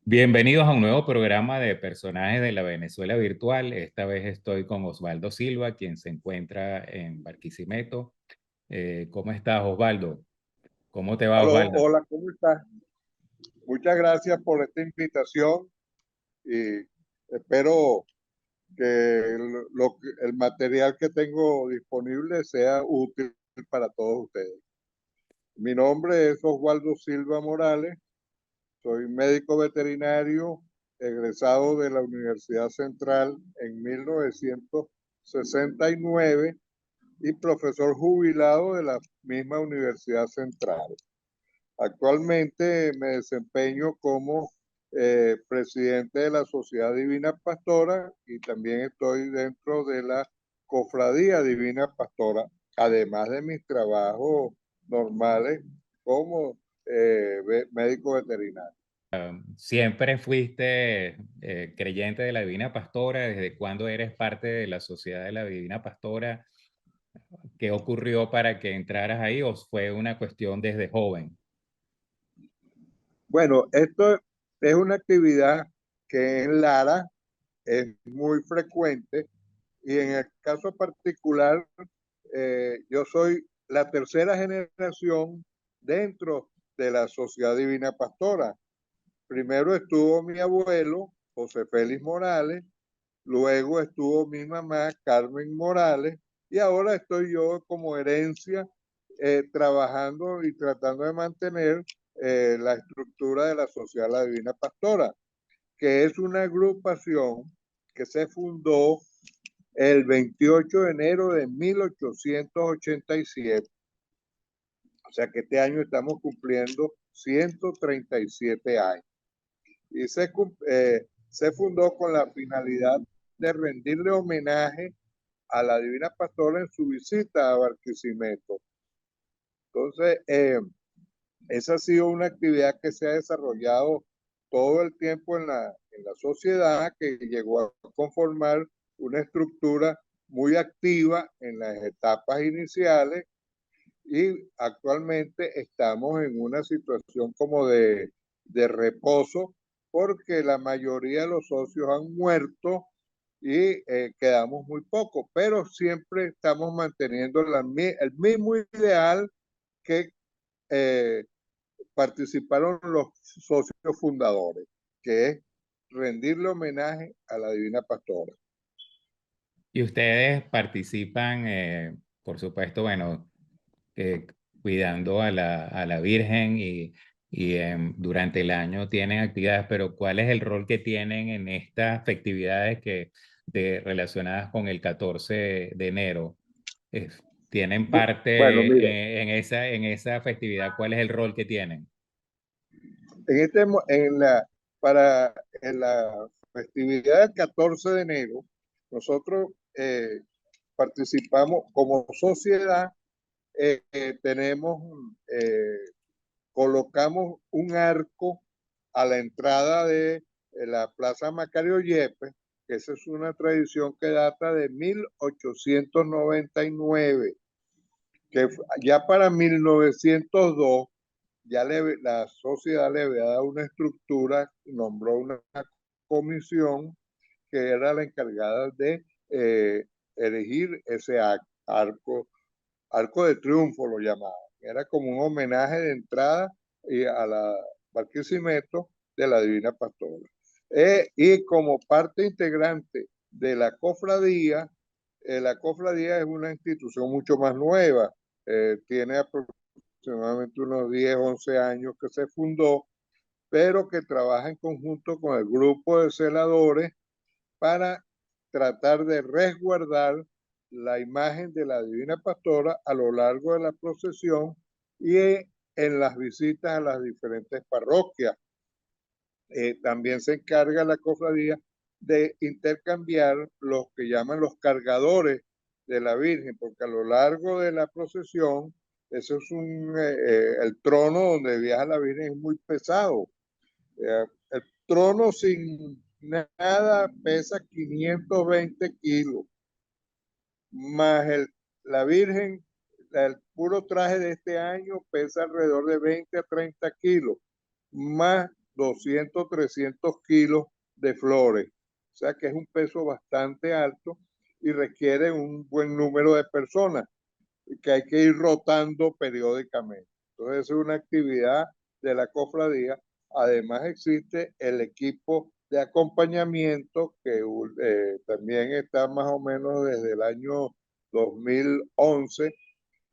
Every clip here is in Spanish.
Bienvenidos a un nuevo programa de personajes de la Venezuela virtual. Esta vez estoy con Osvaldo Silva, quien se encuentra en Barquisimeto. ¿Cómo estás, Osvaldo? ¿Cómo te va, Aló, Osvaldo? hola, ¿cómo estás? Muchas gracias por esta invitación y espero que el material que tengo disponible sea útil para todos ustedes. Mi nombre es Osvaldo Silva Morales, soy médico veterinario egresado de la Universidad Central en 1969 y profesor jubilado de la misma Universidad Central. Actualmente me desempeño como presidente de la Sociedad Divina Pastora y también estoy dentro de la Cofradía Divina Pastora, además de mis trabajos normales como médico veterinario. ¿Siempre fuiste creyente de la Divina Pastora? ¿Desde cuándo eres parte de la Sociedad de la Divina Pastora? ¿Qué ocurrió para que entraras ahí o fue una cuestión desde joven? Bueno, esto es una actividad que en Lara es muy frecuente y en el caso particular yo soy la tercera generación dentro de la Sociedad Divina Pastora. Primero estuvo mi abuelo, José Félix Morales, luego estuvo mi mamá, Carmen Morales, y ahora estoy yo como herencia trabajando y tratando de mantener la estructura de la Sociedad La Divina Pastora, que es una agrupación que se fundó el 28 de enero de 1887. O sea que este año estamos cumpliendo 137 años. Y se fundó con la finalidad de rendirle homenaje a la Divina Pastora en su visita a Barquisimeto. Entonces, esa ha sido una actividad que se ha desarrollado todo el tiempo en la sociedad, que llegó a conformar una estructura muy activa en las etapas iniciales y actualmente estamos en una situación como de reposo porque la mayoría de los socios han muerto y quedamos muy pocos, pero siempre estamos manteniendo el mismo ideal que eh, participaron los socios fundadores, que es rendirle homenaje a la Divina Pastora. Y ustedes participan, por supuesto, bueno, eh, cuidando a la Virgen y durante el año tienen actividades, pero ¿cuál es el rol que tienen en estas festividades relacionadas con el 14 de enero? ¿Tienen Bueno, mire, parte en esa festividad? ¿Cuál es el rol que tienen? en este, en la, para en la festividad del 14 de enero, nosotros participamos como sociedad, tenemos, colocamos un arco a la entrada de la Plaza Macario Yepes, que esa es una tradición que data de 1899, que ya para 1902 la sociedad le había dado una estructura, nombró una comisión que era la encargada de elegir ese arco de triunfo lo llamaban. Era como un homenaje de entrada a la Barquisimeto de la Divina Pastora. Y como parte integrante de la cofradía es una institución mucho más nueva, tiene aproximadamente unos 10, 11 años que se fundó, pero que trabaja en conjunto con el grupo de celadores para tratar de resguardar la imagen de la Divina Pastora a lo largo de la procesión y en las visitas a las diferentes parroquias. También se encarga la cofradía de intercambiar los que llaman los cargadores de la Virgen, porque a lo largo de la procesión, eso es el trono donde viaja la Virgen es muy pesado. El trono sin nada pesa 520 kilos, más la Virgen, el puro traje de este año pesa alrededor de 20 a 30 kilos, más 200, 300 kilos de flores. O sea que es un peso bastante alto y requiere un buen número de personas que hay que ir rotando periódicamente. Entonces es una actividad de la cofradía. Además existe el equipo de acompañamiento que también está más o menos desde el año 2011,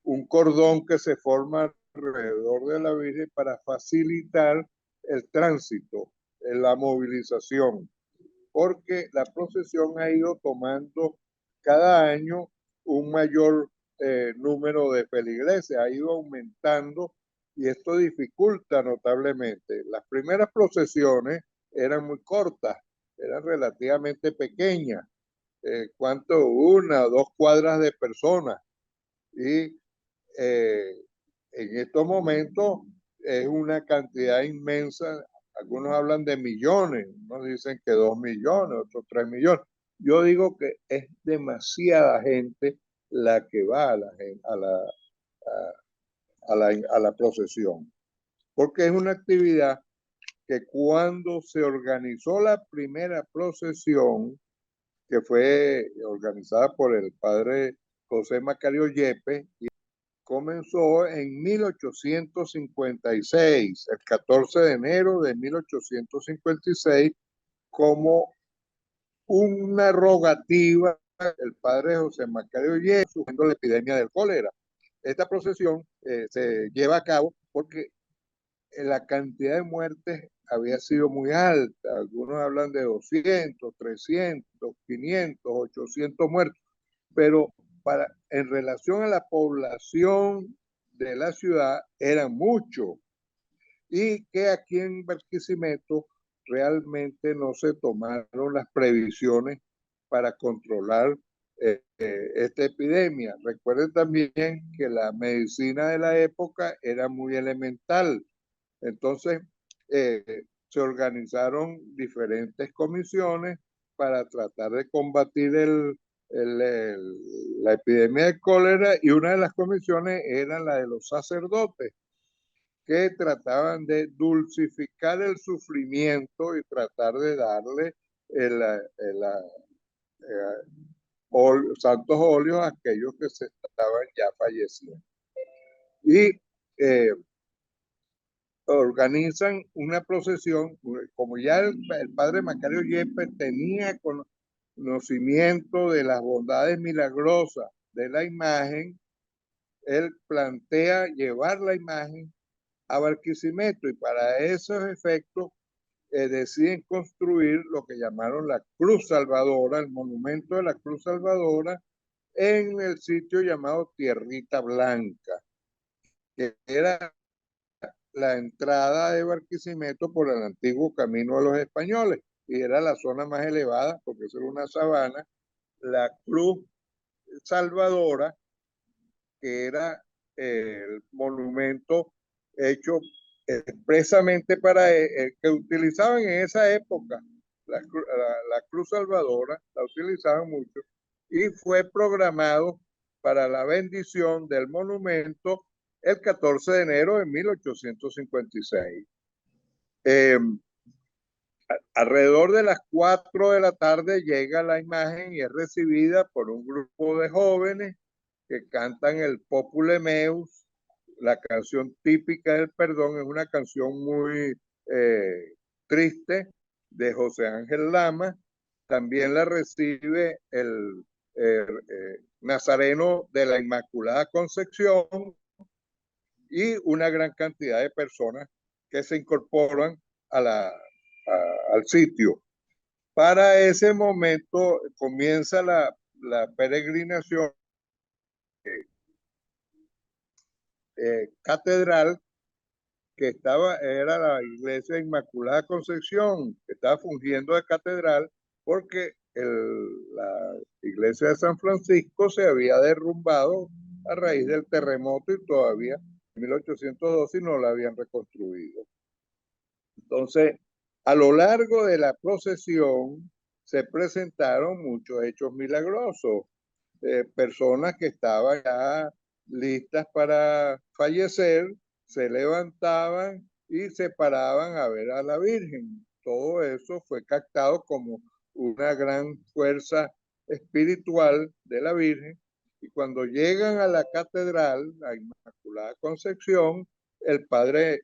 un cordón que se forma alrededor de la Virgen para facilitar el tránsito, la movilización, porque la procesión ha ido tomando cada año un mayor número de feligreses, ha ido aumentando y esto dificulta notablemente. Las primeras procesiones eran muy cortas, eran relativamente pequeñas, ¿cuánto? 1 o 2 cuadras de personas. Y eh, en estos momentos es una cantidad inmensa. Algunos hablan de millones, unos dicen que 2 millones, otros 3 millones. Yo digo que es demasiada gente la que va a la procesión, porque es una actividad que cuando se organizó la primera procesión, que fue organizada por el padre José Macario Yepes, comenzó en 1856, el 14 de enero de 1856, como una rogativa del padre José Macario Yepes, sufriendo la epidemia del cólera. Esta procesión se lleva a cabo porque la cantidad de muertes había sido muy alta. Algunos hablan de 200, 300, 500, 800 muertos, pero en relación a la población de la ciudad era mucho, y que aquí en Barquisimeto realmente no se tomaron las previsiones para controlar esta epidemia. Recuerden también que la medicina de la época era muy elemental, entonces eh, se organizaron diferentes comisiones para tratar de combatir la epidemia de cólera, y una de las comisiones era la de los sacerdotes, que trataban de dulcificar el sufrimiento y tratar de darle santos óleos a aquellos que se estaban ya falleciendo. Y organizan una procesión, como ya el padre Macario Yepes tenía conocimiento de las bondades milagrosas de la imagen, él plantea llevar la imagen a Barquisimeto, y para esos efectos deciden construir lo que llamaron la Cruz Salvadora, el monumento de la Cruz Salvadora, en el sitio llamado Tierrita Blanca, que era la entrada de Barquisimeto por el antiguo camino de los españoles, y era la zona más elevada porque eso era una sabana. La Cruz Salvadora, que era el monumento hecho expresamente para que utilizaban en esa época, la Cruz Salvadora, la utilizaban mucho, y fue programado para la bendición del monumento el 14 de enero de 1856. Alrededor de las 4 de la tarde llega la imagen y es recibida por un grupo de jóvenes que cantan el Popule Meus, la canción típica del perdón. Es una canción muy triste de José Ángel Lama. También la recibe el Nazareno de la Inmaculada Concepción y una gran cantidad de personas que se incorporan al sitio. Para ese momento comienza la peregrinación catedral, que era la iglesia de Inmaculada Concepción, que estaba fungiendo de catedral porque la iglesia de San Francisco se había derrumbado a raíz del terremoto, y todavía en 1812 no la habían reconstruido. Entonces, a lo largo de la procesión se presentaron muchos hechos milagrosos. Personas que estaban ya listas para fallecer se levantaban y se paraban a ver a la Virgen. Todo eso fue captado como una gran fuerza espiritual de la Virgen. Y cuando llegan a la catedral, la Inmaculada Concepción, el padre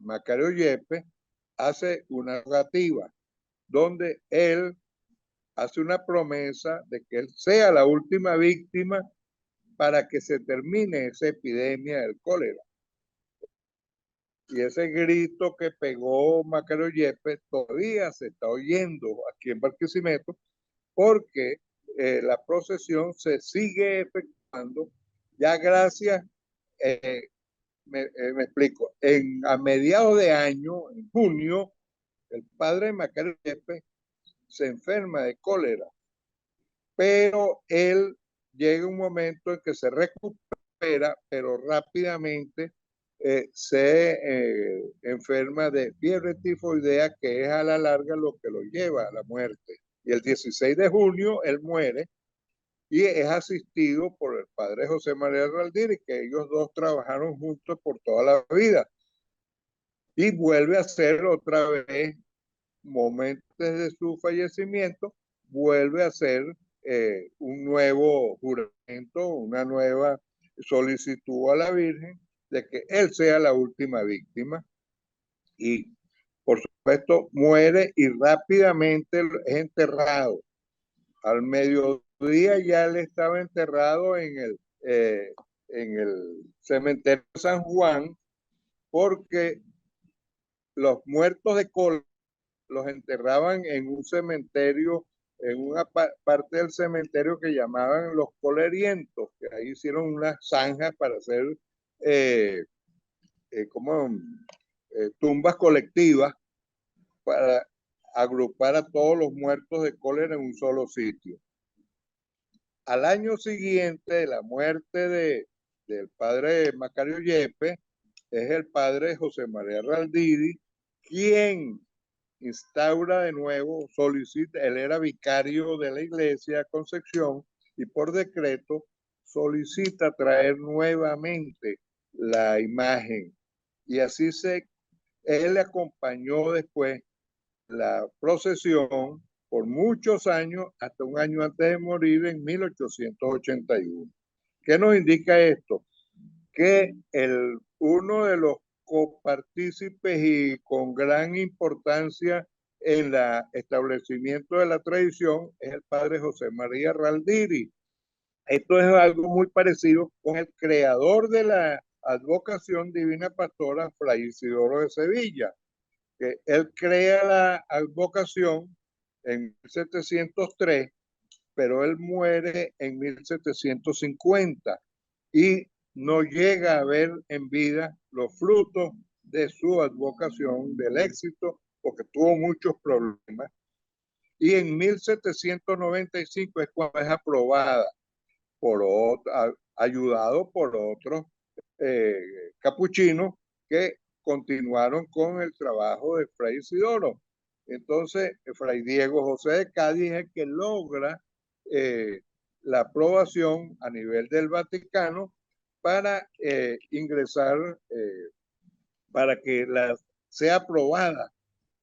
Macario Yepes hace una rogativa donde él hace una promesa de que él sea la última víctima para que se termine esa epidemia del cólera. Y ese grito que pegó Macario Yepes todavía se está oyendo aquí en Barquisimeto, porque la procesión se sigue efectuando ya gracias, me explico, a mediados de año, en junio, el padre Macario Yepes se enferma de cólera, pero él llega un momento en que se recupera, pero rápidamente se enferma de fiebre tifoidea, que es a la larga lo que lo lleva a la muerte. Y el 16 de junio él muere y es asistido por el padre José María Raldiri, que ellos dos trabajaron juntos por toda la vida. Y vuelve a ser otra vez, momentos de su fallecimiento, vuelve a hacer un nuevo juramento, una nueva solicitud a la Virgen de que él sea la última víctima. Y por supuesto muere y rápidamente es enterrado. Al mediodía ya él estaba enterrado en el cementerio de San Juan, porque los muertos de cólera los enterraban en un cementerio, en una parte del cementerio que llamaban los colerientos, que ahí hicieron unas zanjas para hacer eh, como tumbas colectivas para agrupar a todos los muertos de cólera en un solo sitio. Al año siguiente de la muerte del padre Macario Yepes, es el padre José María Raldiri quien instaura de nuevo, solicita, él era vicario de la iglesia Concepción y por decreto solicita traer nuevamente la imagen. Y así él acompañó después la procesión por muchos años, hasta un año antes de morir en 1881. ¿Qué nos indica esto? Que uno de los copartícipes y con gran importancia en el establecimiento de la tradición es el padre José María Raldiri. Esto es algo muy parecido con el creador de la advocación divina pastora, Fray Isidoro de Sevilla, que él crea la advocación en 1703, pero él muere en 1750 y no llega a ver en vida los frutos de su advocación, del éxito, porque tuvo muchos problemas. Y en 1795 es cuando es aprobada, ayudado por otros capuchinos que continuaron con el trabajo de Fray Isidoro. Entonces, Fray Diego José de Cádiz es el que logra la aprobación a nivel del Vaticano para ingresar, para que sea aprobada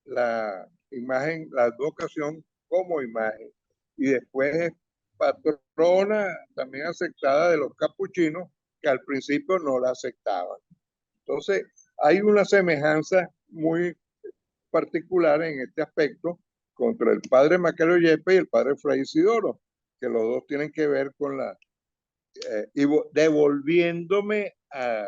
la imagen, la advocación como imagen. Y después es patrona también aceptada de los capuchinos, que al principio no la aceptaban. Entonces, hay una semejanza muy particular en este aspecto contra el padre Macario Yepes y el padre Fray Isidoro, que los dos tienen que ver con y devolviéndome a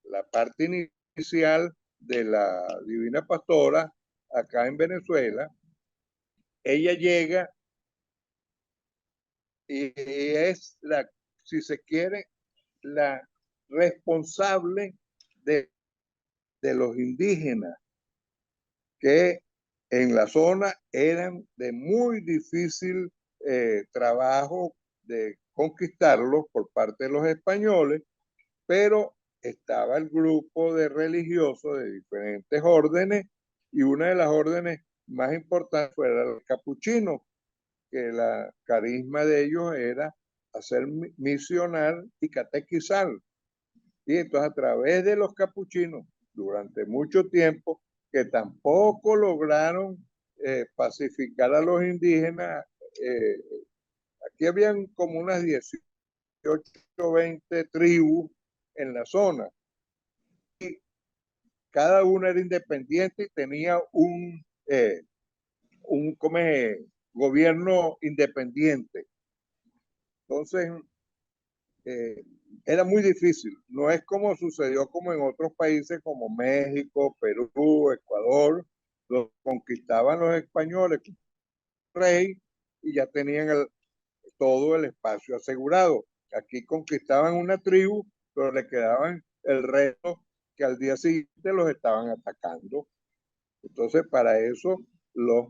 la parte inicial de la Divina Pastora acá en Venezuela, ella llega y es si se quiere, la responsable de los indígenas que en la zona eran de muy difícil trabajo de conquistarlos por parte de los españoles, pero estaba el grupo de religiosos de diferentes órdenes y una de las órdenes más importantes fue el capuchino, que la carisma de ellos era hacer misionar y catequizar. Y entonces a través de los capuchinos durante mucho tiempo, que tampoco lograron pacificar a los indígenas. Aquí habían como unas 18 o 20 tribus en la zona. Cada una era independiente y tenía un gobierno independiente. Entonces, era muy difícil. No es como sucedió como en otros países como México, Perú, Ecuador, los conquistaban los españoles, rey, y ya tenían todo el espacio asegurado. Aquí conquistaban una tribu, pero le quedaban el resto que al día siguiente los estaban atacando. Entonces, para eso los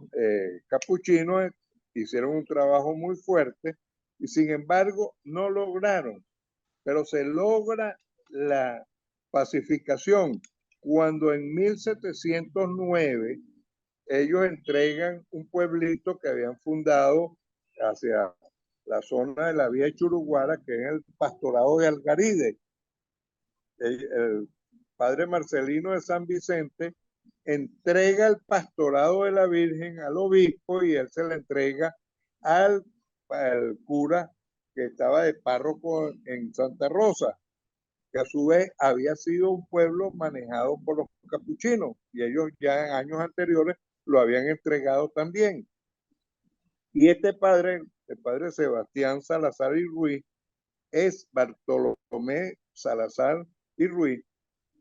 capuchinos hicieron un trabajo muy fuerte y sin embargo no lograron, pero se logra la pacificación cuando en 1709 ellos entregan un pueblito que habían fundado hacia la zona de la vía Churuguara, que es el pastorado de Algaride. El padre Marcelino de San Vicente entrega el pastorado de la Virgen al obispo y él se le entrega al cura que estaba de párroco en Santa Rosa, que a su vez había sido un pueblo manejado por los capuchinos y ellos ya en años anteriores lo habían entregado también. Y este padre, el padre Sebastián Salazar y Ruiz, es Bartolomé Salazar y Ruiz,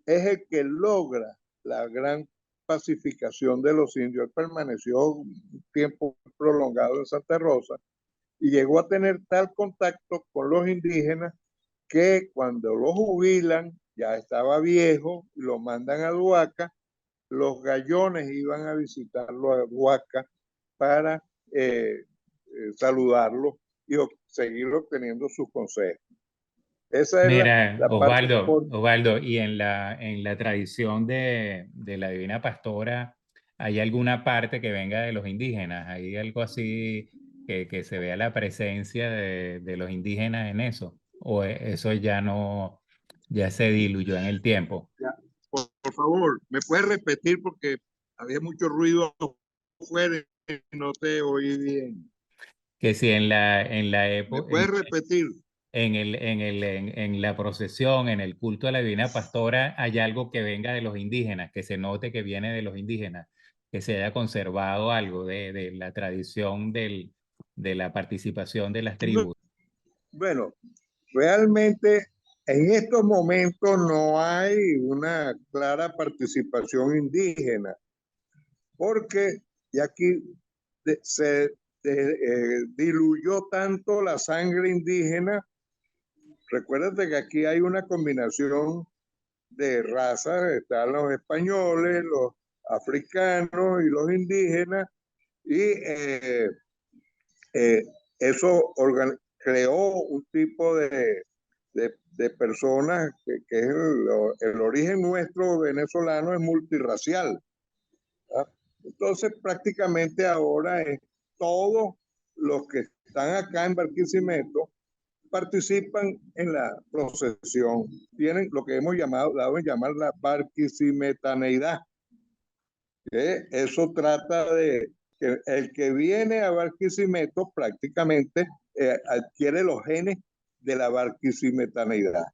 es el que logra la gran pacificación de los indios. Él permaneció un tiempo prolongado en Santa Rosa y llegó a tener tal contacto con los indígenas que cuando lo jubilan, ya estaba viejo, lo mandan a Duaca, los gallones iban a visitarlo a Duaca para saludarlo y seguir obteniendo sus consejos. Esa es Mira, la parte Osvaldo, y en la tradición de la Divina Pastora, ¿hay alguna parte que venga de los indígenas? ¿Hay algo así que se vea la presencia de los indígenas en eso? ¿O eso ya no, ya se diluyó en el tiempo? Ya, por favor, ¿me puedes repetir porque había mucho ruido afuera y no te oí bien? Que si en la ¿Me época, puedes repetir? en la procesión, en el culto a la Divina Pastora, hay algo que venga de los indígenas, que se note que viene de los indígenas, que se haya conservado algo de la tradición de la participación de las tribus. Bueno, realmente en estos momentos no hay una clara participación indígena, porque ya aquí se diluyó tanto la sangre indígena. Recuérdate que aquí hay una combinación de razas, están los españoles, los africanos y los indígenas, y eh, eso creó un tipo de personas que es el origen nuestro venezolano es multirracial. ¿Verdad? Entonces prácticamente ahora es todos los que están acá en Barquisimeto participan en la procesión. Tienen lo que hemos dado en llamar la barquisimetaneidad. Que eso trata de que el que viene a Barquisimeto prácticamente adquiere los genes de la barquisimetaneidad,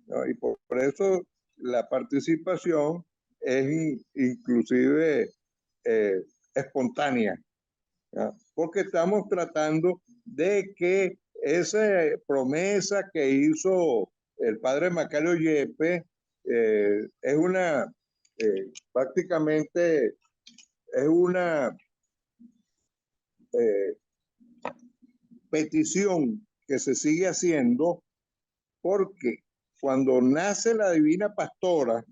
¿no? Y por eso la participación es inclusive eh, espontánea, ¿no? Porque estamos tratando de que esa promesa que hizo el padre Macario Yepes es una, prácticamente es una eh, petición que se sigue haciendo porque cuando nace la Divina Pastora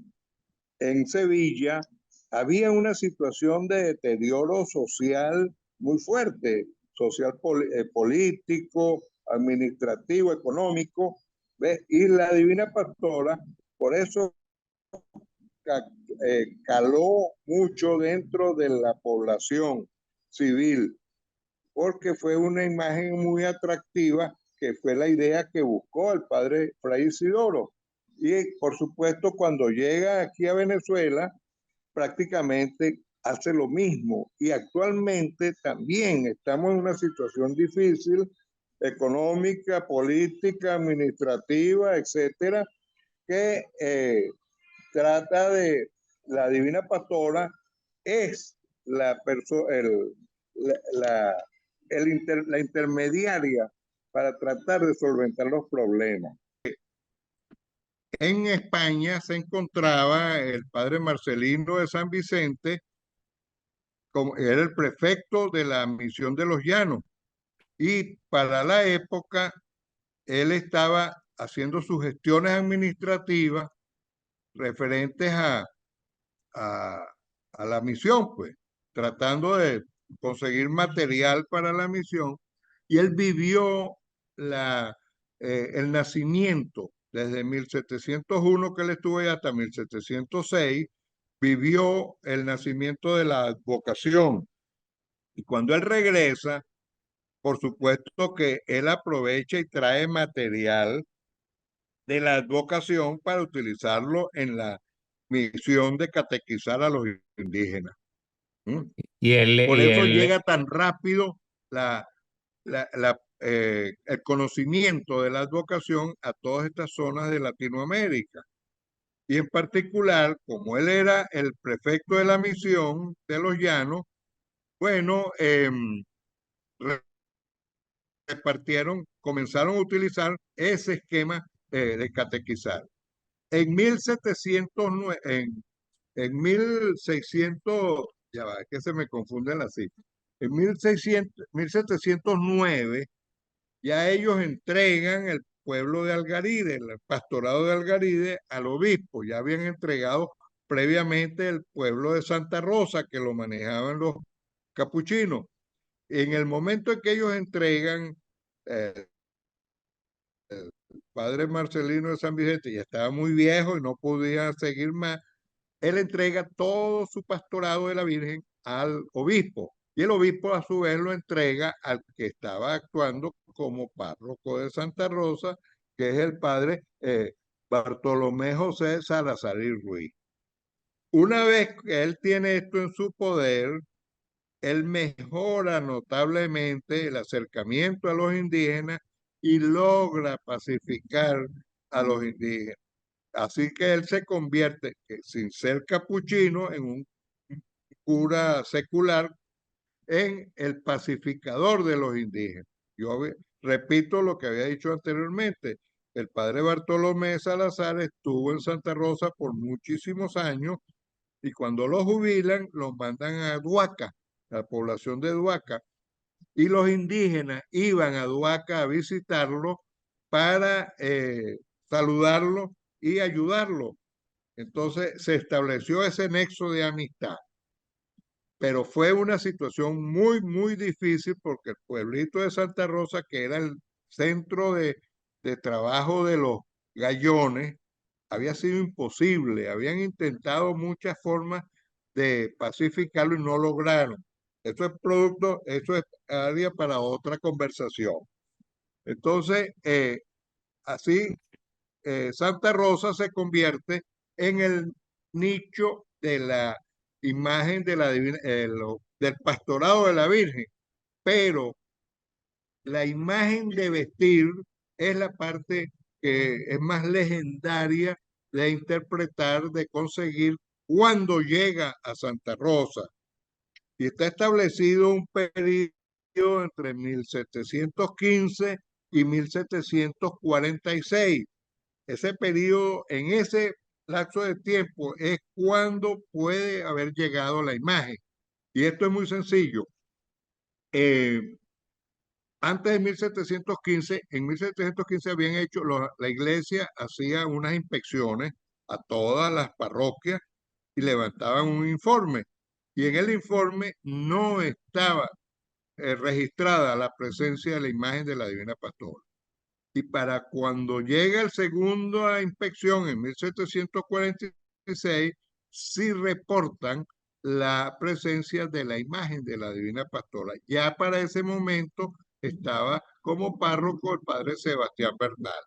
en Sevilla, había una situación de deterioro social muy fuerte, social político, administrativo, económico, ¿ves? Y la Divina Pastora, por eso caló mucho dentro de la población civil, porque fue una imagen muy atractiva, que fue la idea que buscó el padre Fray Isidoro. Y por supuesto, cuando llega aquí a Venezuela, prácticamente hace lo mismo. Y actualmente también estamos en una situación difícil, económica, política, administrativa, etcétera, que trata de, la Divina Pastora es la, la, la intermediaria para tratar de solventar los problemas. En España se encontraba el padre Marcelino de San Vicente, como era el prefecto de la misión de los Llanos, y para la época él estaba haciendo sus gestiones administrativas referentes a, a la misión, pues, tratando de conseguir material para la misión, y él vivió el nacimiento desde 1701 que él estuvo ahí hasta 1706, vivió el nacimiento de la advocación. Y cuando él regresa, por supuesto que él aprovecha y trae material de la advocación para utilizarlo en la misión de catequizar a los indígenas. ¿Mm? Por y eso él, llega tan rápido el conocimiento de la advocación a todas estas zonas de Latinoamérica. Y en particular, como él era el prefecto de la misión de los Llanos, bueno, comenzaron a utilizar ese esquema de catequizar. En 1709, en 1600, ya va, es que se me confunden las cifras. En 1709, ya ellos entregan el pueblo de Algaride, el pastorado de Algaride, al obispo. Ya habían entregado previamente el pueblo de Santa Rosa, que lo manejaban los capuchinos. En el momento en que ellos entregan, el padre Marcelino de San Vicente ya estaba muy viejo y no podía seguir más, él entrega todo su pastorado de la Virgen al obispo, y el obispo a su vez lo entrega al que estaba actuando como párroco de Santa Rosa, que es el padre Bartolomé José Salazar y Ruiz. Una vez que él tiene esto en su poder, él mejora notablemente el acercamiento a los indígenas y logra pacificar a los indígenas. Así que él se convierte, sin ser capuchino, en un cura secular, en el pacificador de los indígenas. Yo repito lo que había dicho anteriormente. El padre Bartolomé Salazar estuvo en Santa Rosa por muchísimos años, y cuando lo jubilan, los mandan a Duaca, a la población de Duaca, y los indígenas iban a Duaca a visitarlo para saludarlo y ayudarlo. Entonces se estableció ese nexo de amistad, pero fue una situación muy, muy difícil porque el pueblito de Santa Rosa, que era el centro de trabajo de los gallones, había sido imposible. Habían intentado muchas formas de pacificarlo y no lograron. Eso es producto, eso es área para otra conversación. Entonces, así Santa Rosa se convierte en el nicho de la imagen de la del pastorado de la Virgen, pero la imagen de vestir es la parte que es más legendaria de interpretar, de conseguir cuando llega a Santa Rosa. Y está establecido un periodo entre 1715 y 1746. Ese periodo, en ese lapso de tiempo, es cuando puede haber llegado la imagen. Y esto es muy sencillo. Eh, Antes de 1715, en 1715 habían hecho, la iglesia hacía unas inspecciones a todas las parroquias y levantaban un informe. Y en el informe no estaba registrada la presencia de la imagen de la Divina Pastora. Y para cuando llega el segundo a inspección en 1746, sí reportan la presencia de la imagen de la Divina Pastora. Ya para ese momento estaba como párroco el padre Sebastián Bernal.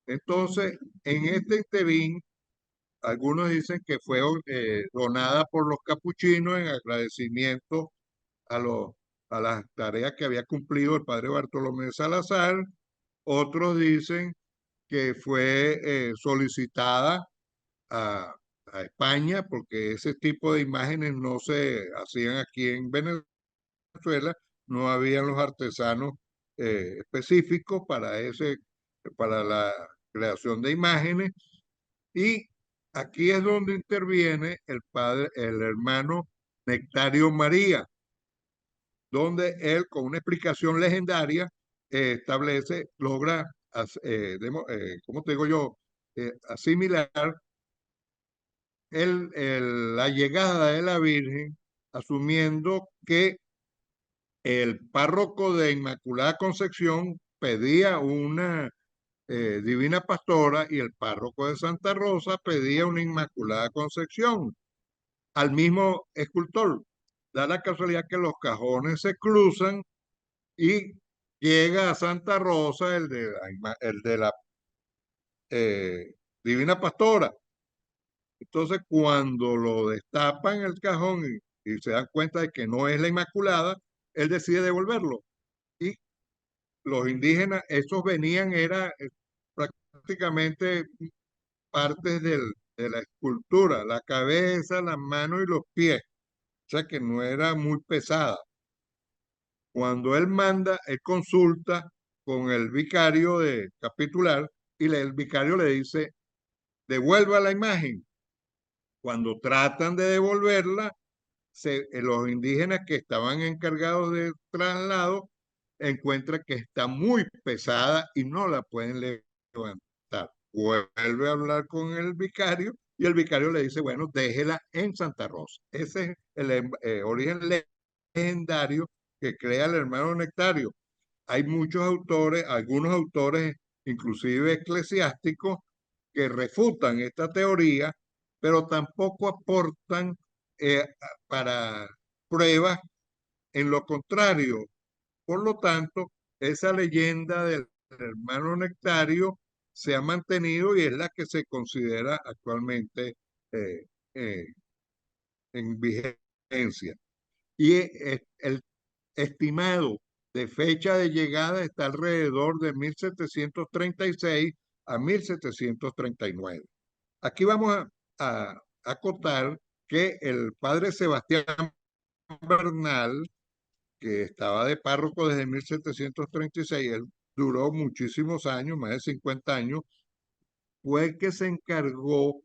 Entonces, en este interín, algunos dicen que fue donada por los capuchinos en agradecimiento a, los, a las tareas que había cumplido el padre Bartolomé de Salazar. Otros dicen que fue solicitada a, a España, porque ese tipo de imágenes no se hacían aquí en Venezuela, no habían los artesanos específicos para la creación de imágenes, y aquí es donde interviene el hermano Nectario María, donde él, con una explicación legendaria, establece, logra, ¿cómo te digo yo? Asimilar la llegada de la Virgen, asumiendo que el párroco de Inmaculada Concepción pedía una Divina Pastora y el párroco de Santa Rosa pedía una Inmaculada Concepción al mismo escultor. Da la casualidad que los cajones se cruzan y llega a Santa Rosa el de la Divina Pastora. Entonces, cuando lo destapan el cajón y se dan cuenta de que no es la Inmaculada, él decide devolverlo. Y los indígenas, esos venían, era prácticamente partes de la escultura, la cabeza, las manos y los pies. O sea que no era muy pesada. Cuando él manda, él consulta con el vicario de capitular y el vicario le dice, devuelva la imagen. Cuando tratan de devolverla, los indígenas que estaban encargados del traslado encuentran que está muy pesada y no la pueden levantar. Vuelve a hablar con el vicario y el vicario le dice, bueno, déjela en Santa Rosa. Ese es el origen legendario que crea el hermano Nectario. Hay muchos autores, algunos autores, inclusive eclesiásticos, que refutan esta teoría, pero tampoco aportan para pruebas en lo contrario. Por lo tanto, esa leyenda del hermano Nectario se ha mantenido y es la que se considera actualmente eh, eh, en vigencia. Y el estimado de fecha de llegada está alrededor de 1736 a 1739. Aquí vamos a acotar que el padre Sebastián Bernal, que estaba de párroco desde 1736, él duró muchísimos años, más de 50 años, fue el que se encargó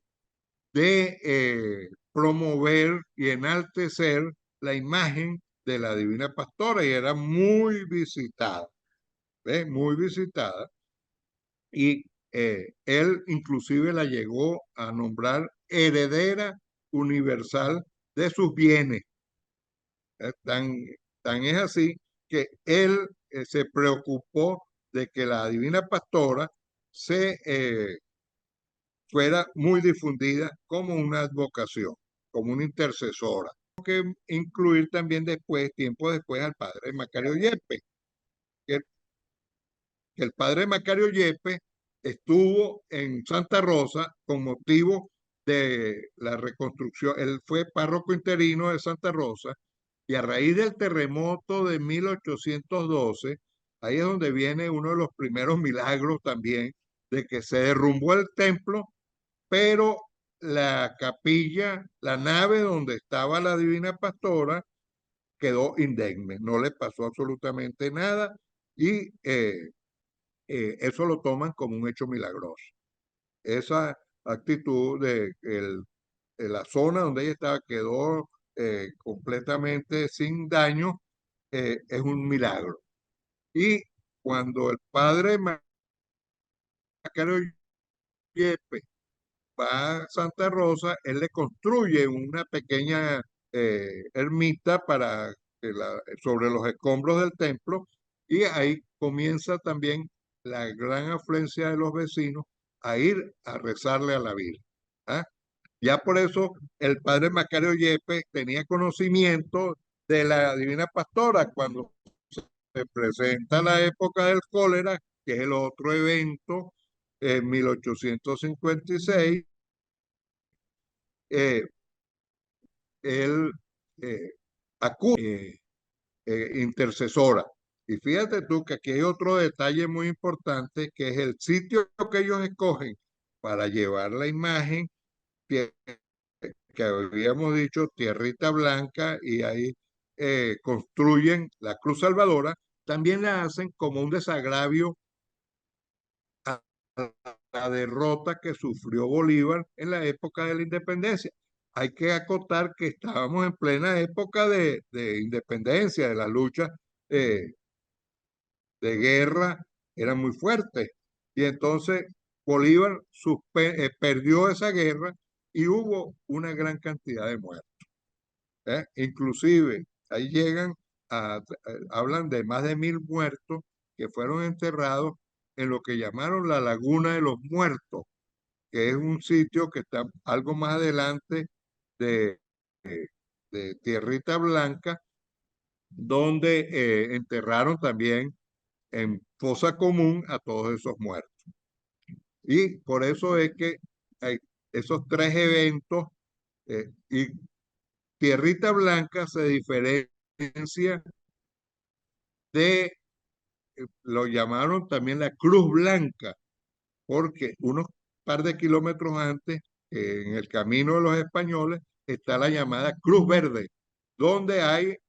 de promover y enaltecer la imagen de la Divina Pastora y era muy visitada, ¿ves? Muy visitada. Y él inclusive la llegó a nombrar heredera universal de sus bienes. Tan, tan es así que él se preocupó de que la Divina Pastora fuera muy difundida como una advocación, como una intercesora. Que incluir también después, tiempo después, al padre Macario Yepes, que, que el padre Macario Yepes estuvo en Santa Rosa con motivo de la reconstrucción. Él fue párroco interino de Santa Rosa y a raíz del terremoto de 1812, ahí es donde viene uno de los primeros milagros también de que se derrumbó el templo, pero la capilla, la nave donde estaba la Divina Pastora, quedó indemne, no le pasó absolutamente nada y eso lo toman como un hecho milagroso. Esa actitud de la zona donde ella estaba quedó completamente sin daño, es un milagro. Y cuando el padre Macario Yepes va a Santa Rosa, él le construye una pequeña ermita sobre los escombros del templo y ahí comienza también la gran afluencia de los vecinos a ir a rezarle a la Virgen. ¿Ah? Ya por eso el padre Macario Yepes tenía conocimiento de la Divina Pastora cuando se presenta la época del cólera, que es el otro evento en 1856, eh, él acude intercesora. Y fíjate tú que aquí hay otro detalle muy importante, que es el sitio que ellos escogen para llevar la imagen, que habíamos dicho, Tierrita Blanca, y ahí construyen la Cruz Salvadora. También la hacen como un desagravio a la derrota que sufrió Bolívar en la época de la independencia. Hay que acotar que estábamos en plena época de independencia, de la lucha eh, de guerra, era muy fuerte. Y entonces Bolívar perdió esa guerra y hubo una gran cantidad de muertos. Inclusive, ahí llegan hablan de más de 1.000 muertos que fueron enterrados en lo que llamaron la Laguna de los Muertos, que es un sitio que está algo más adelante de, de, de Tierrita Blanca, donde enterraron también en fosa común a todos esos muertos. Y por eso es que hay esos tres eventos, y Tierrita Blanca se diferencia de, lo llamaron también la Cruz Blanca, porque unos par de kilómetros antes, en el camino de los españoles, está la llamada Cruz Verde, donde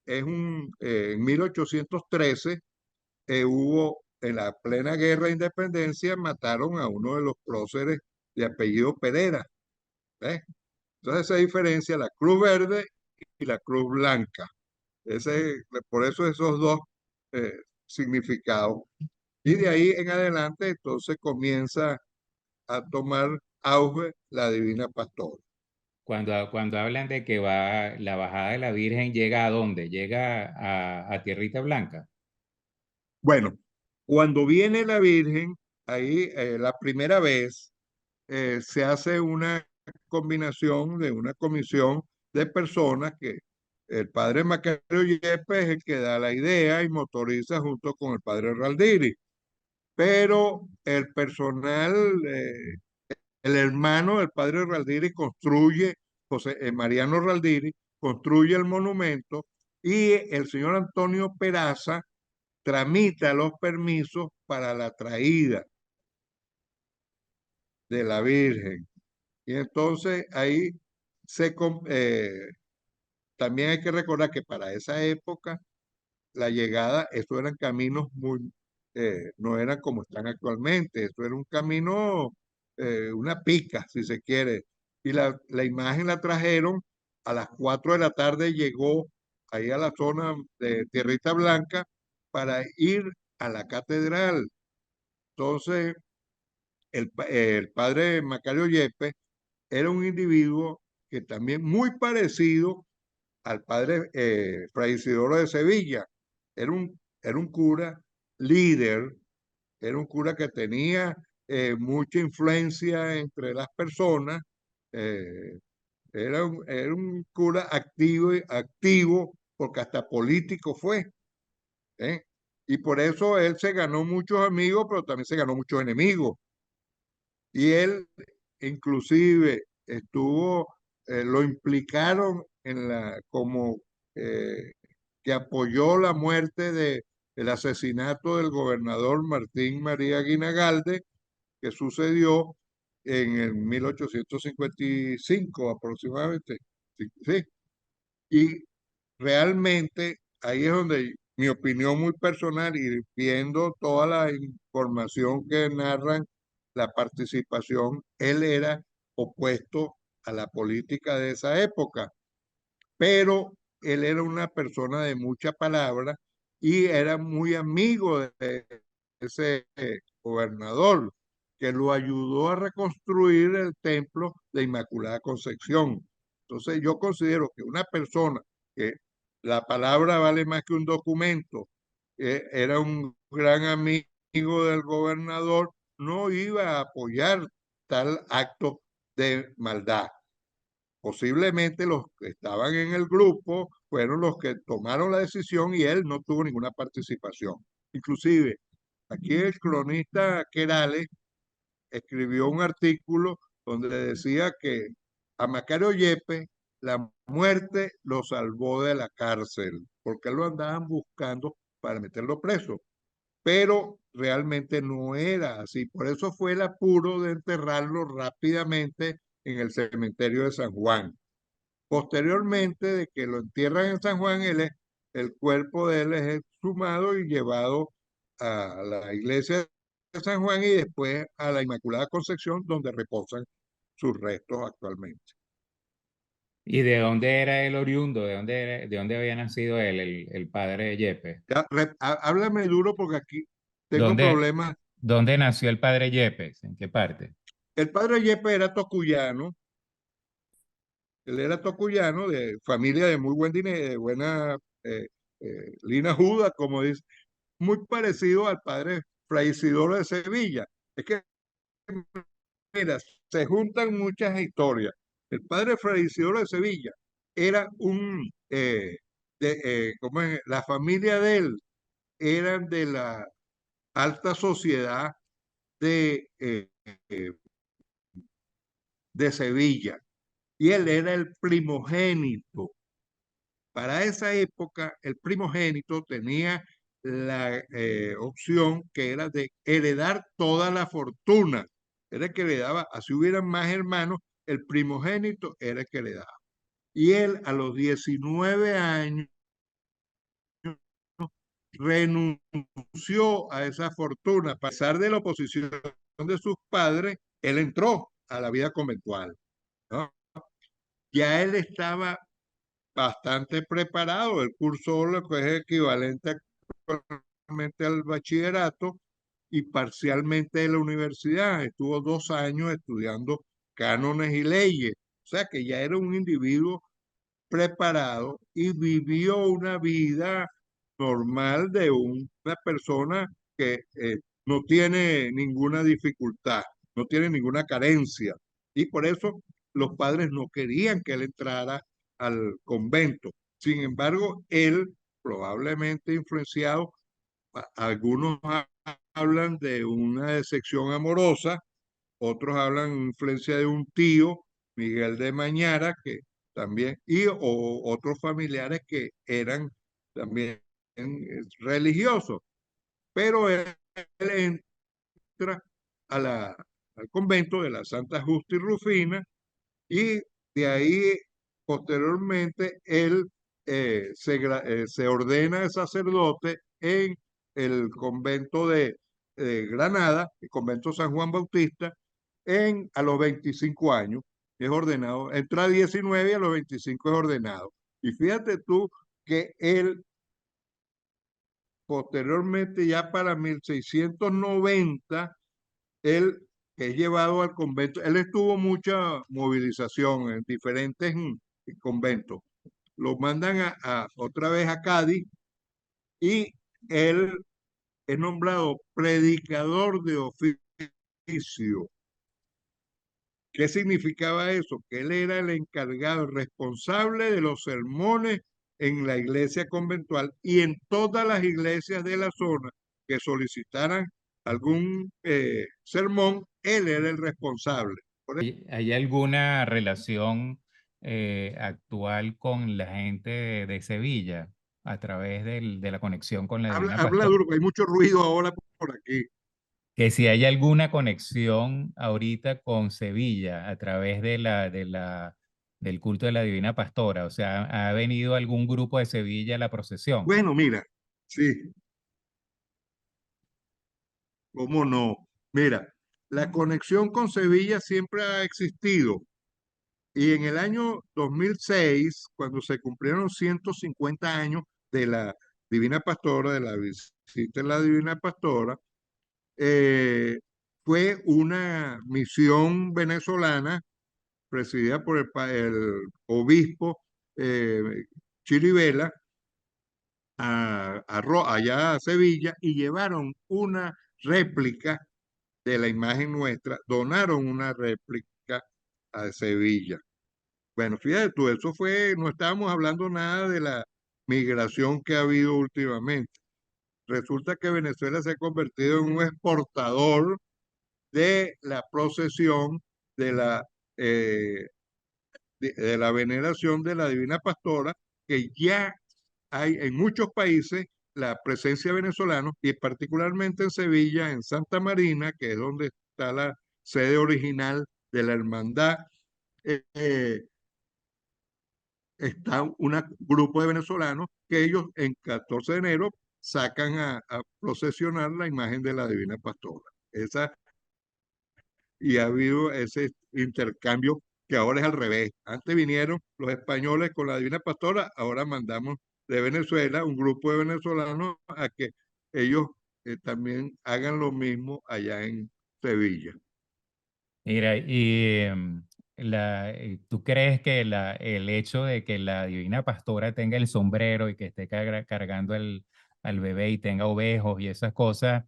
en 1813 hubo, en la plena guerra de independencia, mataron a uno de los próceres de apellido Pereira. ¿Ves? Entonces se diferencia la Cruz Verde y la Cruz Blanca. Por eso esos dos eh, significados. Y de ahí en adelante entonces comienza a tomar auge la Divina Pastora. Cuando hablan de que va la bajada de la Virgen, ¿llega a dónde? ¿Llega a Tierrita Blanca? Bueno, cuando viene la Virgen, ahí la primera vez se hace una combinación de una comisión de personas que el padre Macario Yepes es el que da la idea y motoriza junto con el padre Raldiri. Pero el personal, el hermano del padre Raldiri construye, José Mariano Raldiri, construye el monumento, y el señor Antonio Peraza tramita los permisos para la traída de la Virgen. Y entonces ahí también hay que recordar que para esa época la llegada, eso eran caminos no eran como están actualmente, eso era un camino, una pica, si se quiere. Y la imagen la trajeron a las 4 de la tarde, llegó ahí a la zona de Tierrita Blanca para ir a la catedral. Entonces, el padre Macario Yepes era un individuo que también muy parecido al padre Fray Isidoro de Sevilla. Era un cura líder, era un cura que tenía mucha influencia entre las personas, eh, era un cura activo, porque hasta político fue. ¿Eh? Y por eso él se ganó muchos amigos, pero también se ganó muchos enemigos. Y él inclusive lo implicaron como eh, que apoyó la muerte el asesinato del gobernador Martín María Guinagalde, que sucedió en el 1855 aproximadamente. Sí, sí. Y realmente ahí es donde mi opinión muy personal, y viendo toda la información que narran la participación, él era opuesto a la política de esa época, pero él era una persona de mucha palabra y era muy amigo de ese gobernador, que lo ayudó a reconstruir el templo de Inmaculada Concepción. Entonces yo considero que una persona que la palabra vale más que un documento, era un gran amigo del gobernador, no iba a apoyar tal acto de maldad. Posiblemente los que estaban en el grupo fueron los que tomaron la decisión y él no tuvo ninguna participación. Inclusive, aquí el cronista Querales escribió un artículo donde decía que a Macario Yepes la muerte lo salvó de la cárcel, porque lo andaban buscando para meterlo preso, pero realmente no era así. Por eso fue el apuro de enterrarlo rápidamente en el cementerio de San Juan. Posteriormente de que lo entierran en San Juan, el cuerpo de él es exhumado y llevado a la iglesia de San Juan y después a la Inmaculada Concepción, donde reposan sus restos actualmente. ¿Y de dónde era él oriundo? De dónde había nacido él, el padre Yepes? Ya, háblame duro porque aquí tengo ¿Dónde, problemas. dónde nació el padre Yepes? ¿En qué parte? El padre Yepes era tocuyano, él era tocuyano, de familia de muy buen dinero, de buena lina juda, como dice, muy parecido al padre Fray Isidoro de Sevilla. Es que, mira, se juntan muchas historias. El padre Fray Isidoro de Sevilla era ¿cómo es? La familia de él eran de la alta sociedad de, eh, eh, de Sevilla y él era el primogénito. Para esa época, el primogénito tenía la opción que era de heredar toda la fortuna. Era el que heredaba, así hubieran más hermanos, el primogénito era el que heredaba. Y él a los 19 años renunció a esa fortuna. A pesar de la oposición de sus padres, él entró a la vida conventual, ¿no? Ya él estaba bastante preparado, él cursó lo que es equivalente actualmente al bachillerato y parcialmente en la universidad. Estuvo 2 años estudiando cánones y leyes, o sea que ya era un individuo preparado y vivió una vida normal de una persona que no tiene ninguna dificultad, no tiene ninguna carencia. Y por eso los padres no querían que él entrara al convento. Sin embargo, él, probablemente influenciado, algunos hablan de una decepción amorosa, otros hablan influencia de un tío, Miguel de Mañara, que también, o otros familiares que eran también religiosos, pero él entra al convento de la Santa Justa y Rufina y de ahí posteriormente él se ordena de sacerdote en el convento de Granada, el convento San Juan Bautista, a los 25 años. Es ordenado, entra a 19 y a los 25 es ordenado. Y fíjate tú que él posteriormente, ya para 1690, él es llevado al convento. Él estuvo mucha movilización en diferentes conventos. Lo mandan otra vez a Cádiz y él es nombrado predicador de oficio. ¿Qué significaba eso? Que él era el encargado, el responsable de los sermones en la iglesia conventual y en todas las iglesias de la zona que solicitaran algún sermón, él era el responsable. ¿Hay alguna relación actual con la gente de Sevilla a través de la conexión con la Habla, Divina habla Pastora? duro, porque hay mucho ruido ahora por aquí. Que si hay alguna conexión ahorita con Sevilla a través del culto de la Divina Pastora, o sea, ¿ha venido algún grupo de Sevilla a la procesión? Bueno, mira, sí, cómo no. Mira, la conexión con Sevilla siempre ha existido. Y en el año 2006, cuando se cumplieron 150 años de la Divina Pastora, de la visita de la Divina Pastora, eh, fue una misión venezolana presidida por el obispo eh, Chirivela allá a Sevilla y llevaron una réplica de la imagen nuestra, donaron una réplica a Sevilla. Bueno, fíjate tú, eso fue, no estábamos hablando nada de la migración que ha habido últimamente. Resulta que Venezuela se ha convertido en un exportador de la procesión de eh, de la veneración de la Divina Pastora, que ya hay en muchos países la presencia de venezolanos, y particularmente en Sevilla, en Santa Marina, que es donde está la sede original de la hermandad. Está un grupo de venezolanos que ellos en 14 de enero sacan a procesionar la imagen de la Divina Pastora. Esa, y ha habido ese intercambio que ahora es al revés. Antes vinieron los españoles con la Divina Pastora, ahora mandamos de Venezuela un grupo de venezolanos a que ellos también hagan lo mismo allá en Sevilla. Mira, y ¿tú crees que el hecho de que la Divina Pastora tenga el sombrero y que esté cargando al bebé y tenga ovejos y esas cosas,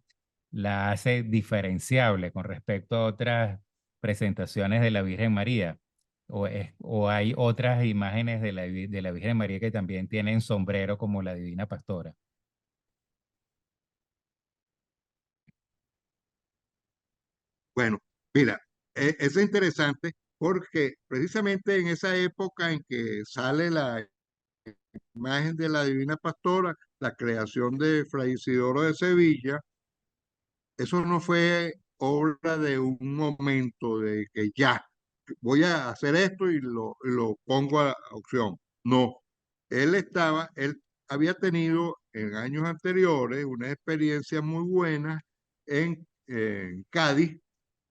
la hace diferenciable con respecto a otras presentaciones de la Virgen María? ¿O hay otras imágenes de de la Virgen María que también tienen sombrero como la Divina Pastora? Bueno, mira, eso es interesante porque precisamente en esa época en que sale la imagen de la Divina Pastora, la creación de Fray Isidoro de Sevilla, eso no fue obra de un momento de que ya voy a hacer esto y lo pongo a opción. No, él había tenido en años anteriores una experiencia muy buena en Cádiz,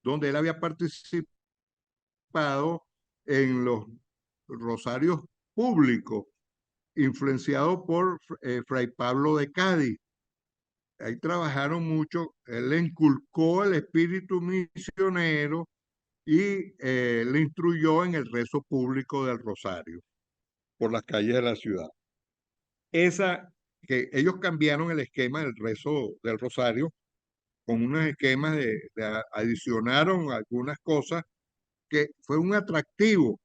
donde él había participado en los rosarios públicos, influenciado por Fray Pablo de Cádiz. Ahí trabajaron mucho, él le inculcó el espíritu misionero y le instruyó en el rezo público del rosario por las calles de la ciudad. Que ellos cambiaron el esquema del rezo del rosario con unos esquemas adicionaron algunas cosas que fue un atractivo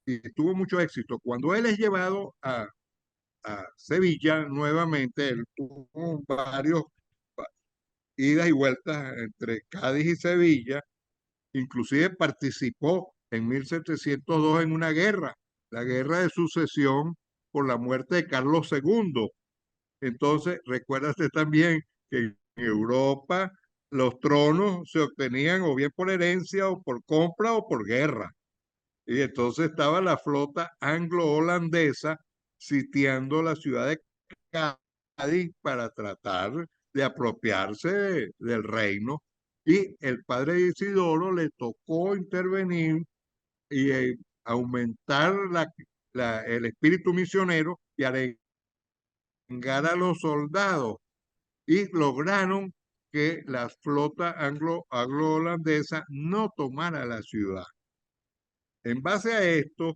y tuvo mucho éxito. Cuando él es llevado a Sevilla nuevamente, él tuvo varios idas y vueltas entre Cádiz y Sevilla, inclusive participó en 1702 en una guerra, la guerra de sucesión por la muerte de Carlos II. Entonces, recuérdate también que en Europa los tronos se obtenían o bien por herencia o por compra o por guerra. Y entonces estaba la flota anglo-holandesa sitiando la ciudad de Cádiz para tratar de apropiarse del reino. Y el padre Isidoro le tocó intervenir y aumentar el espíritu misionero y arengar a los soldados. Y lograron que la flota anglo-holandesa no tomara la ciudad. En base a esto,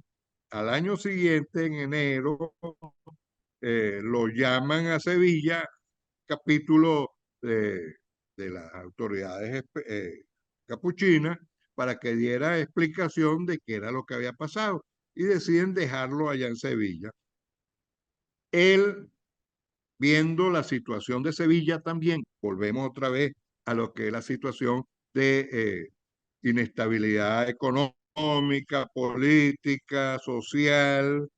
al año siguiente, en enero, lo llaman a Sevilla, capítulo de las autoridades capuchinas, para que diera explicación de qué era lo que había pasado, y deciden dejarlo allá en Sevilla. Él, viendo la situación de Sevilla también, volvemos otra vez a lo que es la situación de inestabilidad económica, política, social,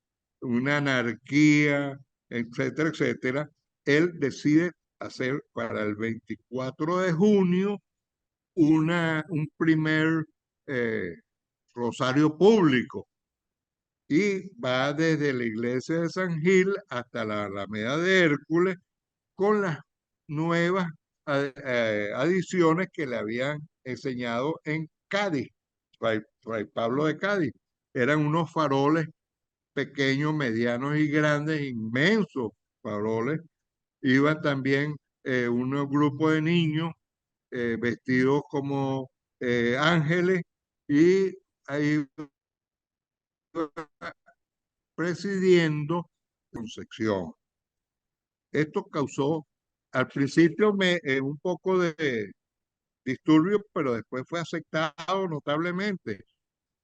una anarquía, etcétera, etcétera. Él decide hacer para el 24 de junio un primer eh, rosario público y va desde la iglesia de San Gil hasta la Alameda de Hércules con las nuevas adiciones que le habían enseñado en Cádiz, Fray Pablo de Cádiz. Eran unos faroles pequeños, medianos y grandes, inmensos faroles. Iban también un grupo de niños vestidos como ángeles y ahí presidiendo Concepción. Esto causó al principio un poco de disturbio, pero después fue aceptado notablemente.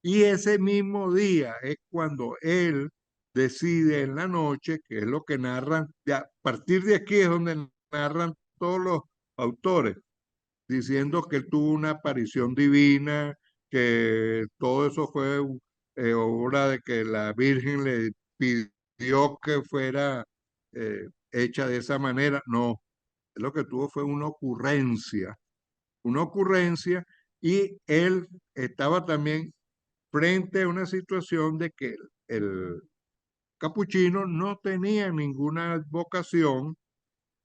Y ese mismo día es cuando él decide en la noche, que es lo que narran, a partir de aquí es donde narran todos los autores, diciendo que él tuvo una aparición divina, que todo eso fue obra de que la Virgen le pidió que fuera hecha de esa manera. No, él lo que tuvo fue una ocurrencia, y él estaba también frente a una situación de que el capuchino no tenía ninguna vocación,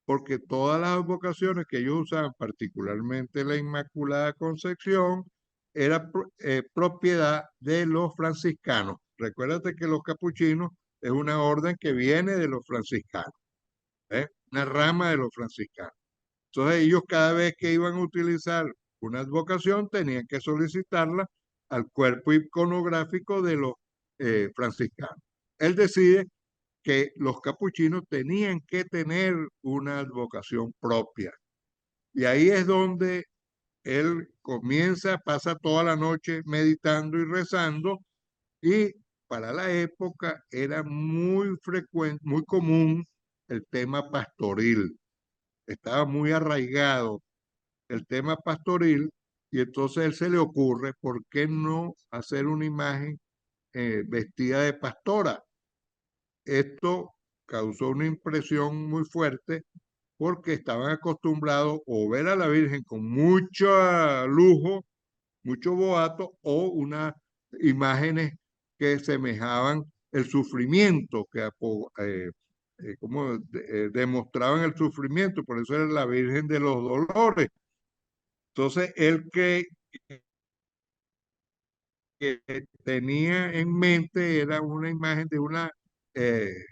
porque todas las vocaciones que ellos usaban, particularmente la Inmaculada Concepción, era propiedad de los franciscanos. Recuérdate que los capuchinos es una orden que viene de los franciscanos, ¿eh? Una rama de los franciscanos. Entonces ellos, cada vez que iban a utilizar una advocación, tenían que solicitarla al cuerpo iconográfico de los franciscanos. Él decide que los capuchinos tenían que tener una advocación propia. Y ahí es donde él comienza, pasa toda la noche meditando y rezando, y para la época era muy frecuente, muy común el tema pastoril. Estaba muy arraigado el tema pastoril, y entonces a él se le ocurre, ¿por qué no hacer una imagen vestida de pastora? Esto causó una impresión muy fuerte, porque estaban acostumbrados o ver a la Virgen con mucho lujo, mucho boato, o unas imágenes que semejaban el sufrimiento, que demostraban el sufrimiento. Por eso era la Virgen de los Dolores. Entonces, él que tenía en mente era una imagen de una eh,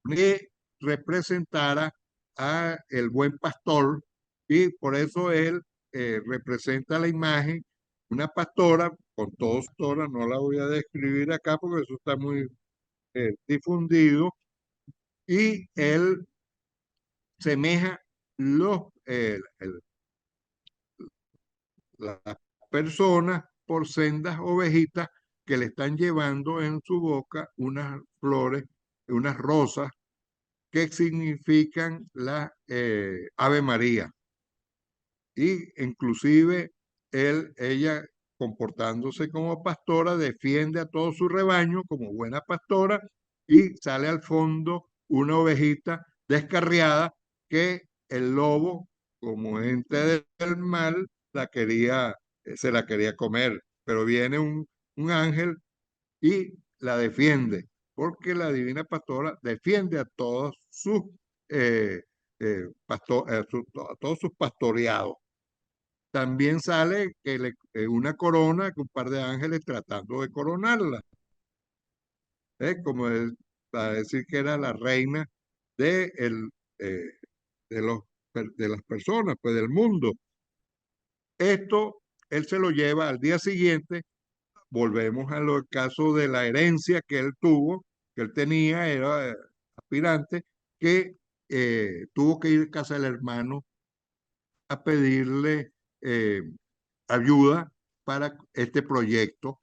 que representara a el buen pastor, y por eso él representa la imagen, una pastora con todos pastora. No la voy a describir acá porque eso está muy difundido, y él semeja las personas por sendas ovejitas que le están llevando en su boca unas flores, unas rosas, que significan la Ave María. Y inclusive ella, comportándose como pastora, defiende a todo su rebaño como buena pastora, y sale al fondo una ovejita descarriada que el lobo, como ente del mal, se la quería comer. Pero viene un ángel y la defiende, porque la divina pastora defiende a todos sus a todos sus pastoreados. También sale que una corona, que un par de ángeles tratando de coronarla, como para decir que era la reina de, eh, de las personas, pues del mundo. Esto él se lo lleva al día siguiente. Volvemos a lo caso de la herencia que él tuvo, que él tenía, era aspirante, que tuvo que ir a casa del hermano a pedirle eh, ayuda para este proyecto.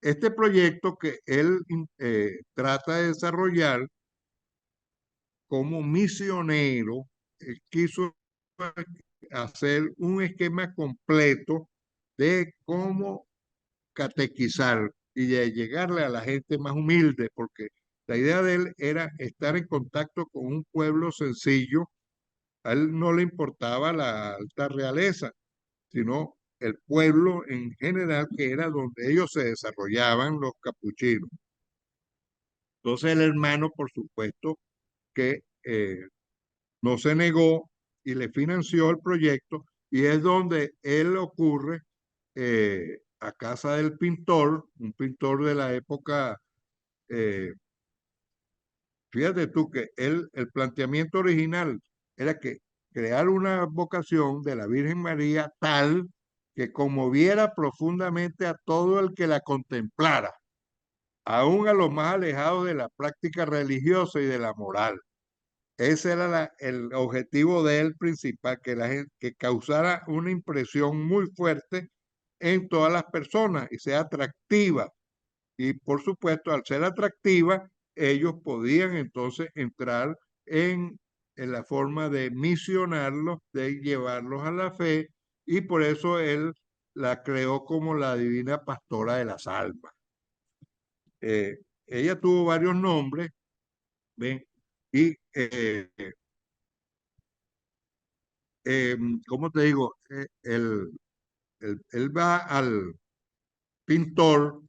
Este proyecto que él trata de desarrollar como misionero, quiso hacer un esquema completo de cómo catequizar y de llegarle a la gente más humilde, porque la idea de él era estar en contacto con un pueblo sencillo. A él no le importaba la alta realeza, sino el pueblo en general, que era donde ellos se desarrollaban, los capuchinos. Entonces el hermano, por supuesto, que no se negó y le financió el proyecto, y es donde él ocurre a casa del pintor, un pintor de la época. eh, Fíjate tú que el planteamiento original era que crear una vocación de la Virgen María tal que conmoviera profundamente a todo el que la contemplara, aún a los más alejados de la práctica religiosa y de la moral. Ese era el objetivo de él principal, que la gente, que causara una impresión muy fuerte en todas las personas y sea atractiva. Y por supuesto, al ser atractiva, ellos podían entonces entrar en la forma de misionarlos, de llevarlos a la fe, y por eso él la creó como la Divina Pastora de las Almas. Ella tuvo varios nombres, ¿ven? Y, ¿cómo te digo? Él va al pintor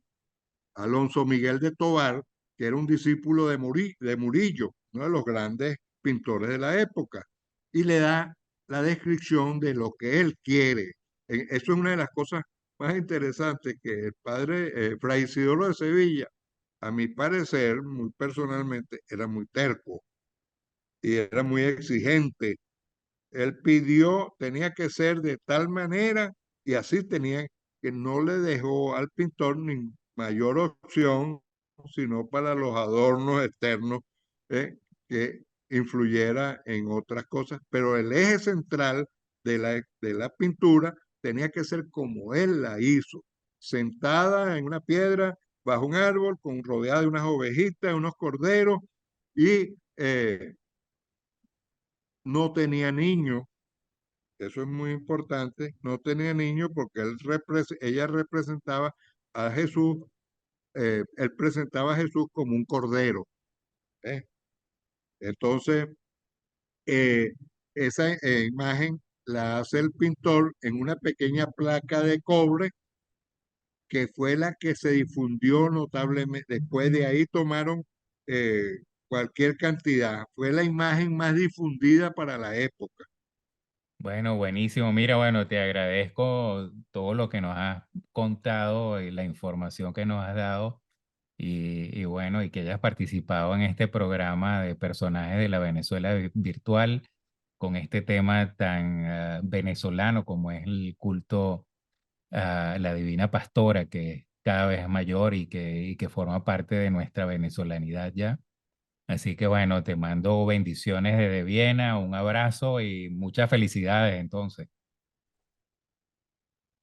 Alonso Miguel de Tovar, que era un discípulo de Murillo, uno de los grandes pintores de la época, y le da la descripción de lo que él quiere. Eso es una de las cosas más interesantes que el padre Fray Isidoro de Sevilla, a mi parecer, muy personalmente, era muy terco y era muy exigente. Él pidió, tenía que ser de tal manera y así tenía que no le dejó al pintor ni mayor opción, sino para los adornos externos, que influyera en otras cosas. Pero el eje central de la pintura tenía que ser como él la hizo, sentada en una piedra, bajo un árbol, rodeada de unas ovejitas, unos corderos, y no tenía niños. Eso es muy importante. No tenía niños porque ella representaba a Jesús, él presentaba a Jesús como un cordero. ¿Eh? Entonces, eh, esa imagen la hace el pintor en una pequeña placa de cobre que fue la que se difundió notablemente. Después de ahí tomaron cualquier cantidad. Fue la imagen más difundida para la época. Bueno, buenísimo. Mira, bueno, te agradezco todo lo que nos has contado y la información que nos has dado y bueno, y que hayas participado en este programa de personajes de la Venezuela virtual con este tema tan venezolano como es el culto a la Divina Pastora, que cada vez es mayor y que forma parte de nuestra venezolanidad ya. Así que bueno, te mando bendiciones desde Viena, un abrazo y muchas felicidades entonces.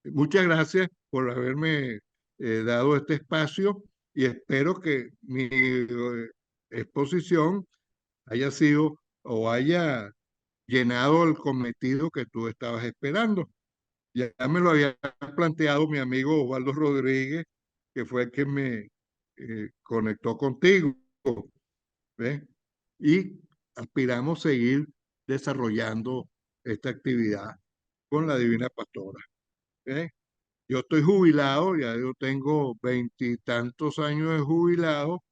Muchas gracias por haberme dado este espacio y espero que mi exposición haya sido o haya llenado el cometido que tú estabas esperando. Ya me lo había planteado mi amigo Osvaldo Rodríguez, que fue el que me conectó contigo, ¿ves? Y aspiramos seguir desarrollando esta actividad con la Divina Pastora. ¿Ves? Yo estoy jubilado, ya yo tengo veintitantos años de jubilado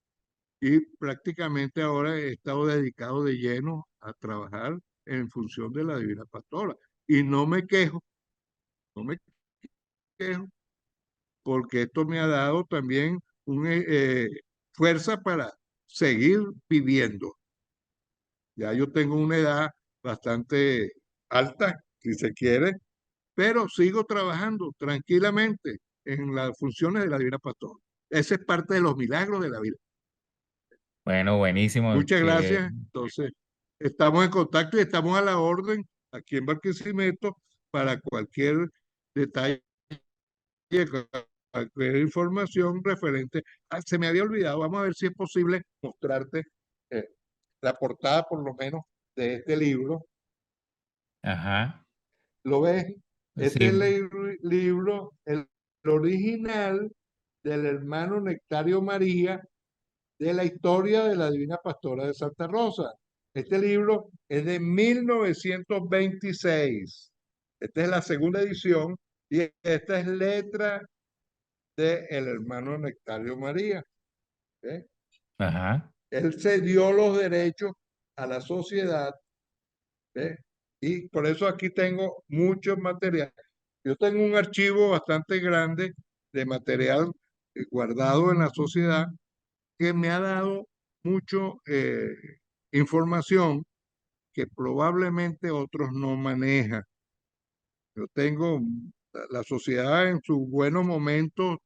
y prácticamente ahora he estado dedicado de lleno a trabajar en función de la Divina Pastora. Y no me quejo, no me quejo, porque esto me ha dado también fuerza para seguir viviendo. Ya yo tengo una edad bastante alta, si se quiere, pero sigo trabajando tranquilamente en las funciones de la Divina Pastora. Ese es parte de los milagros de la vida. Bueno, buenísimo. Muchas gracias. Entonces, estamos en contacto y estamos a la orden aquí en Barquisimeto para cualquier detalle, cualquier información referente. Se me había olvidado, vamos a ver si es posible mostrarte eh, la portada por lo menos de este libro. Ajá. ¿Lo ves? Este es Sí, el libro, el original del hermano Nectario María de la historia de la Divina Pastora de Santa Rosa. Este libro es de 1926. Esta es la segunda edición y esta es letra del hermano Nectario María. ¿Eh? ajá. Él cedió los derechos a la sociedad. ¿Eh? Y por eso aquí tengo mucho material. Yo tengo un archivo bastante grande de material guardado en la sociedad que me ha dado mucho información que probablemente otros no manejan. Yo tengo, la sociedad en sus buenos momentos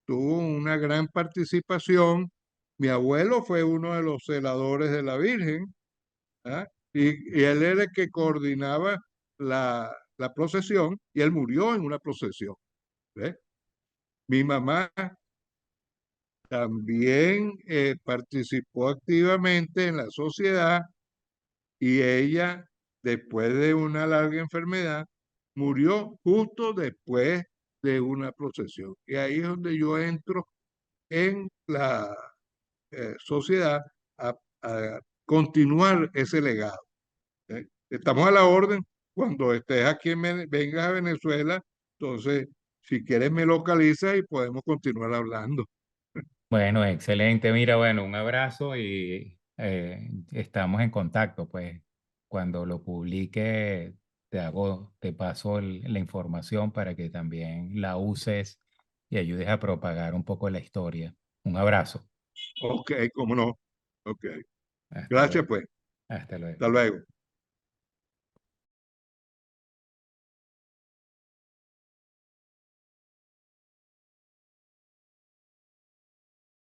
tuvo una gran participación. Mi abuelo fue uno de los celadores de la Virgen, ¿ah? Y él era el que coordinaba la procesión y él murió en una procesión. ¿Ves? Mi mamá también participó activamente en la sociedad y ella, después de una larga enfermedad, murió justo después de una procesión. Y ahí es donde yo entro en la sociedad a continuar ese legado. ¿Eh? Estamos a la orden. Cuando estés aquí, vengas a Venezuela, entonces, si quieres, me localizas y podemos continuar hablando. Bueno, excelente. Mira, bueno, un abrazo y estamos en contacto. Pues cuando lo publique, te paso la información para que también la uses y ayudes a propagar un poco la historia. Un abrazo. Ok, cómo no. Ok. Hasta Gracias, luego. pues. Hasta luego. Hasta luego.